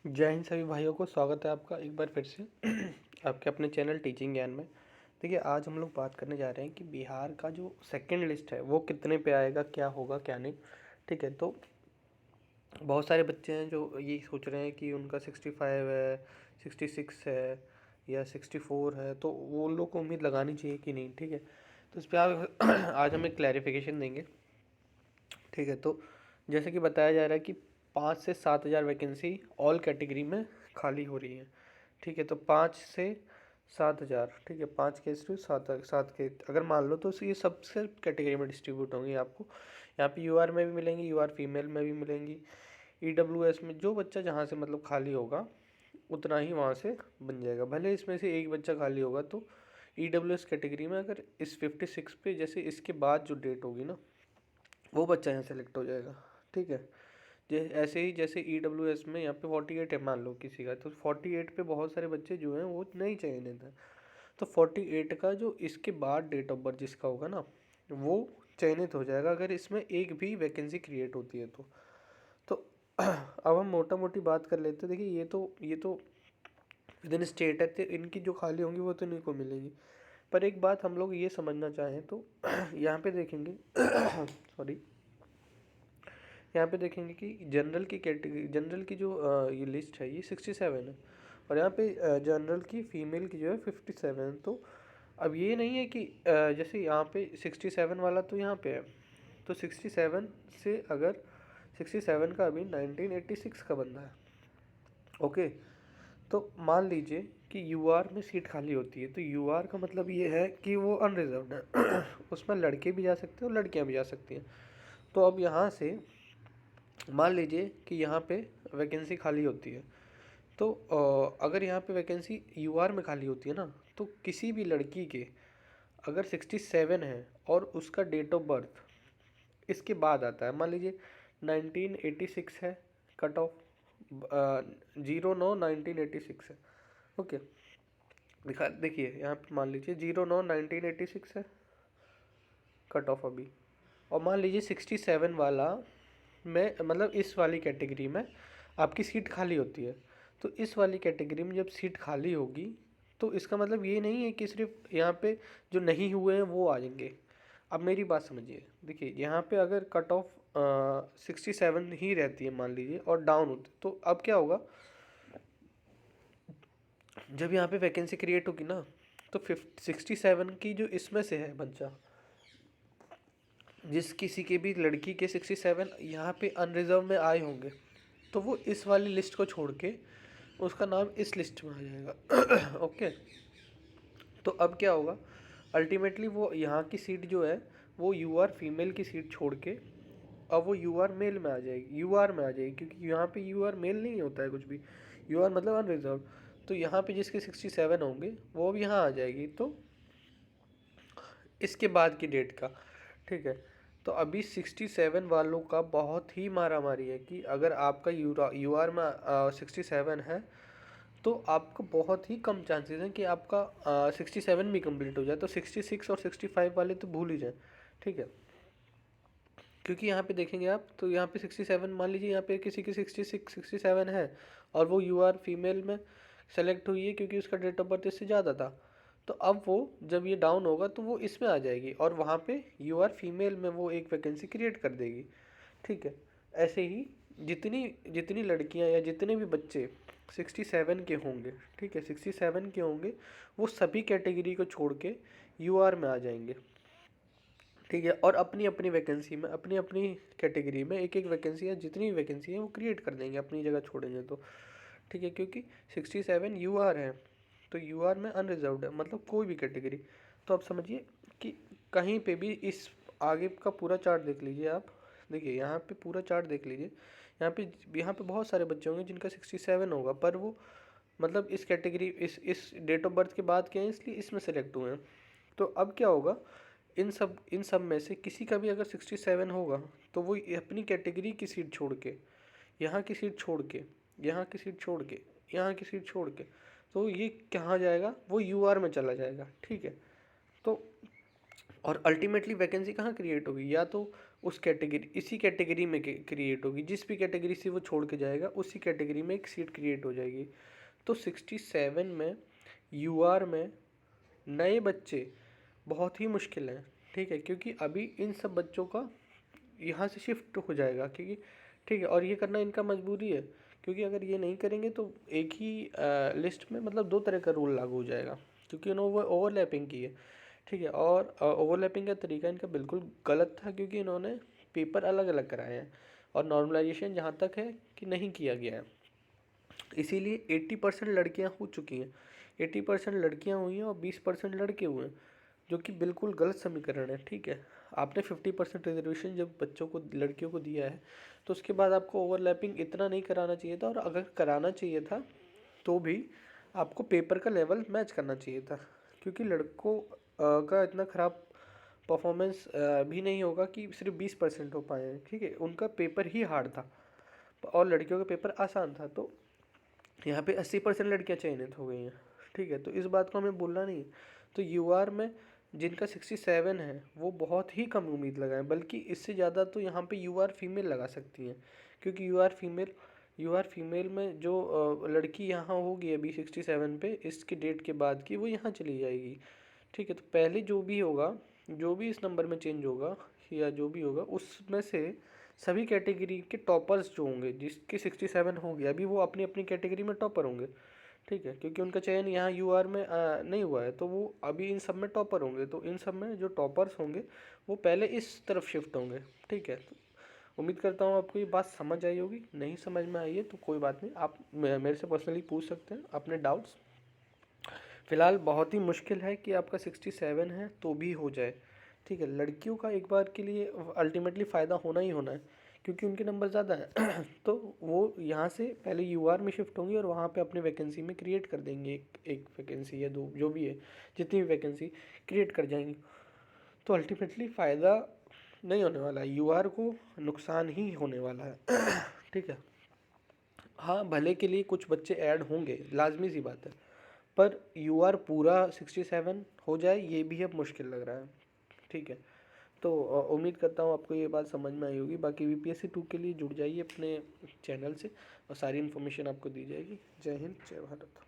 जय हिंद सभी भाइयों को। स्वागत है आपका एक बार फिर से आपके अपने चैनल टीचिंग ज्ञान में। देखिए, आज हम लोग बात करने जा रहे हैं कि बिहार का जो सेकंड लिस्ट है वो कितने पे आएगा, क्या होगा क्या नहीं। ठीक है, तो बहुत सारे बच्चे हैं जो ये सोच रहे हैं कि उनका 65 है, 66 है या 64 है, तो वो उन लोग को उम्मीद लगानी चाहिए कि नहीं। ठीक है, तो इस पर आप आज हम एक क्लैरिफिकेशन देंगे। ठीक है, तो जैसे कि बताया जा रहा है कि 5 से 7 हज़ार वैकेंसी ऑल कैटेगरी में खाली हो रही है। ठीक है, तो 5 से 7 हज़ार, ठीक है, 5 के 7 अगर मान लो तो ये सबसे कैटेगरी में डिस्ट्रीब्यूट होंगी आपको। यहाँ पे यूआर में भी मिलेंगी, यूआर फीमेल में भी मिलेंगी, ईडब्ल्यूएस में जो बच्चा जहाँ से मतलब खाली होगा उतना ही वहाँ से बन जाएगा। भले इसमें से एक बच्चा खाली होगा तो ईडब्ल्यूएस कैटेगरी में अगर इस 56 पे जैसे इसके बाद जो डेट होगी ना, वो बच्चा यहाँ सेलेक्ट हो जाएगा। ठीक है, ऐसे ही जैसे ईडब्ल्यूएस में यहाँ पे 48 है मान लो किसी का, तो 48 पे बहुत सारे बच्चे जो हैं वो नहीं चयनित हैं। तो 48 का जो इसके बाद डेट ऑफ बर्थ जिसका होगा ना, वो चयनित हो जाएगा अगर इसमें एक भी वैकेंसी क्रिएट होती है तो अब हम मोटा मोटी बात कर लेते हैं। देखिए, ये तो विद इन स्टेट है, तो इनकी जो खाली होंगी वो तो इन्हीं को मिलेगी। पर एक बात हम लोग ये समझना चाहें तो यहाँ पे देखेंगे सॉरी, यहाँ पे देखेंगे कि जनरल की कैटेगरी, जनरल की जो ये लिस्ट है ये 67 है, और यहाँ पे जनरल की फ़ीमेल की जो है 57। तो अब ये नहीं है कि जैसे यहाँ पे 67 वाला तो यहाँ पे है, तो 67 से अगर 67 का अभी 1986 का बंदा है, ओके, तो मान लीजिए कि यूआर में सीट खाली होती है, तो यूआर का मतलब ये है कि वो अनरिजर्व्ड है उसमें लड़के भी जा सकते हैं और लड़कियां भी जा सकती हैं। तो अब यहाँ से मान लीजिए कि यहाँ पे वैकेंसी खाली होती है, तो अगर यहाँ पे वैकेंसी यूआर में खाली होती है ना, तो किसी भी लड़की के अगर 67 है और उसका डेट ऑफ बर्थ इसके बाद आता है, मान लीजिए 1986 है, कट ऑफ 09/1986 है, ओके। देखिए यहाँ पे मान लीजिए 09/1986 है कट ऑफ अभी, और मान लीजिए 67 वाला में मतलब इस वाली कैटेगरी में आपकी सीट खाली होती है। तो इस वाली कैटेगरी में जब सीट खाली होगी तो इसका मतलब ये नहीं है कि सिर्फ यहाँ पे जो नहीं हुए हैं वो आ जाएंगे। अब मेरी बात समझिए, देखिए यहाँ पे अगर कट ऑफ 67 ही रहती है मान लीजिए और डाउन होती, तो अब क्या होगा, जब यहाँ पे वैकेंसी क्रिएट होगी ना, तो 67 की जो इसमें से है बच्चा, जिस किसी के भी लड़की के 67 यहाँ पे अनरिजर्व में आए होंगे, तो वो इस वाली लिस्ट को छोड़ के उसका नाम इस लिस्ट में आ जाएगा ओके। तो अब क्या होगा, अल्टीमेटली वो यहाँ की सीट जो है वो यूआर फीमेल की सीट छोड़ के अब वो यूआर मेल में आ जाएगी, यूआर में आ जाएगी, क्योंकि यहाँ पे यूआर मेल नहीं होता है कुछ भी, यूआर मतलब अनरिजर्व। तो यहाँ पे जिसके 67 होंगे वो अब यहाँ आ जाएगी, तो इसके बाद की डेट का। ठीक है, तो अभी 67 वालों का बहुत ही मारा मारी है कि अगर आपका यूआर में 67 है तो आपको बहुत ही कम चांसेस हैं कि आपका 67 भी कंप्लीट हो जाए। तो 66 और 65 वाले तो भूल ही जाए। ठीक है, क्योंकि यहाँ पे देखेंगे आप तो यहाँ पे 67, मान लीजिए यहाँ पे किसी की 66 67 है और वो यूआर फीमेल में सेलेक्ट हुई है क्योंकि उसका डेट ऑफ बर्थ इससे ज़्यादा था, तो अब वो जब ये डाउन होगा तो वो इसमें आ जाएगी और वहाँ पे यूआर फीमेल में वो एक वैकेंसी क्रिएट कर देगी। ठीक है, ऐसे ही जितनी जितनी लड़कियाँ या जितने भी बच्चे 67 के होंगे, ठीक है, 67 के होंगे, वो सभी कैटेगरी को छोड़ के यूआर में आ जाएंगे। ठीक है, और अपनी अपनी वैकेंसी में अपनी अपनी कैटेगरी में एक एक वैकेंसी है, जितनी वैकेंसी है वो क्रिएट कर देंगे अपनी जगह छोड़ेंगे तो। ठीक है, क्योंकि 67 यूआर है, तो यूआर में अनरिजर्व्ड है, मतलब कोई भी कैटेगरी। तो आप समझिए कि कहीं पे भी इस आगे का पूरा चार्ट देख लीजिए आप। देखिए यहाँ पे पूरा चार्ट देख लीजिए, यहाँ पे बहुत सारे बच्चे होंगे जिनका 67 होगा, पर वो मतलब इस कैटेगरी इस डेट ऑफ बर्थ के बाद क्या है, इसलिए इसमें सेलेक्ट हुए हैं। तो अब क्या होगा, इन सब में से किसी का भी अगर 67 होगा तो वो अपनी कैटेगरी की सीट छोड़ के, यहाँ की सीट छोड़ के, यहाँ की सीट छोड़ के, यहाँ की सीट छोड़ के, तो ये कहाँ जाएगा, वो यूआर में चला जाएगा। ठीक है, तो और अल्टीमेटली वैकेंसी कहाँ क्रिएट होगी, या तो उस कैटेगरी इसी कैटेगरी में क्रिएट होगी, जिस भी कैटेगरी से वो छोड़ के जाएगा उसी कैटेगरी में एक सीट क्रिएट हो जाएगी। तो 67 में यूआर में नए बच्चे बहुत ही मुश्किल है, ठीक है, क्योंकि अभी इन सब बच्चों का यहाँ से शिफ्ट हो जाएगा, क्योंकि ठीक है, और ये करना इनका मजबूरी है, क्योंकि अगर ये नहीं करेंगे तो एक ही लिस्ट में मतलब दो तरह का रूल लागू हो जाएगा, क्योंकि उन्होंने ओवरलैपिंग की है, ठीक है। और ओवरलैपिंग का तरीका इनका बिल्कुल गलत था, क्योंकि इन्होंने पेपर अलग अलग कराए हैं और नॉर्मलाइजेशन जहाँ तक है कि नहीं किया गया है। इसीलिए 80% लड़कियाँ हो चुकी हैं, 80% लड़कियाँ हुई हैं और 20% लड़के हुए हैं, जो कि बिल्कुल गलत समीकरण है, ठीक है। आपने 50% रिजर्वेशन जब बच्चों को लड़कियों को दिया है तो उसके बाद आपको ओवरलैपिंग इतना नहीं कराना चाहिए था, और अगर कराना चाहिए था तो भी आपको पेपर का लेवल मैच करना चाहिए था, क्योंकि लड़कों का इतना ख़राब परफॉर्मेंस भी नहीं होगा कि सिर्फ 20% हो पाए, ठीक है। उनका पेपर ही हार्ड था और लड़कियों का पेपर आसान था, तो यहाँ पे 80% लड़कियाँ चयनित हो गई हैं, ठीक है। तो इस बात को हमें बोलना नहीं है। तो यूआर में जिनका 67 है वो बहुत ही कम उम्मीद लगाएं, बल्कि इससे ज़्यादा तो यहाँ पे यूआर फीमेल लगा सकती हैं, क्योंकि यूआर फीमेल में जो लड़की यहाँ होगी अभी 67 पे इसकी डेट के बाद की, वो यहाँ चली जाएगी, ठीक है। तो पहले जो भी होगा, जो भी इस नंबर में चेंज होगा या जो भी होगा, उसमें से सभी कैटेगरी के टॉपर्स जो होंगे, जिसके 67 हो गया अभी, वो अपनी अपनी कैटेगरी में टॉपर होंगे, ठीक है, क्योंकि उनका चयन यहाँ यूआर में नहीं हुआ है, तो वो अभी इन सब में टॉपर होंगे। तो इन सब में जो टॉपर्स होंगे वो पहले इस तरफ शिफ्ट होंगे, ठीक है। तो उम्मीद करता हूँ आपको ये बात समझ आई होगी। नहीं समझ में आई है तो कोई बात नहीं, आप मेरे से पर्सनली पूछ सकते हैं अपने डाउट्स। फ़िलहाल बहुत ही मुश्किल है कि आपका 67 है तो भी हो जाए, ठीक है। लड़कियों का एक बार के लिए अल्टीमेटली फ़ायदा होना ही होना है, क्योंकि उनके नंबर ज़्यादा हैं तो वो यहाँ से पहले यूआर में शिफ्ट होंगी और वहाँ पे अपनी वैकेंसी में क्रिएट कर देंगे एक वैकेंसी या दो, जो भी है, जितनी भी वैकेंसी क्रिएट कर जाएंगी। तो अल्टीमेटली फ़ायदा नहीं होने वाला है, यूआर को नुकसान ही होने वाला है ठीक है। हाँ, भले के लिए कुछ बच्चे ऐड होंगे, लाजमी सी बात है, पर यूआर पूरा 67 हो जाए ये भी अब मुश्किल लग रहा है, ठीक है। तो उम्मीद करता हूँ आपको ये बात समझ में आई होगी। बाकी बीपीएससी 2 के लिए जुड़ जाइए अपने चैनल से और सारी इन्फॉर्मेशन आपको दी जाएगी। जय हिंद, जय भारत।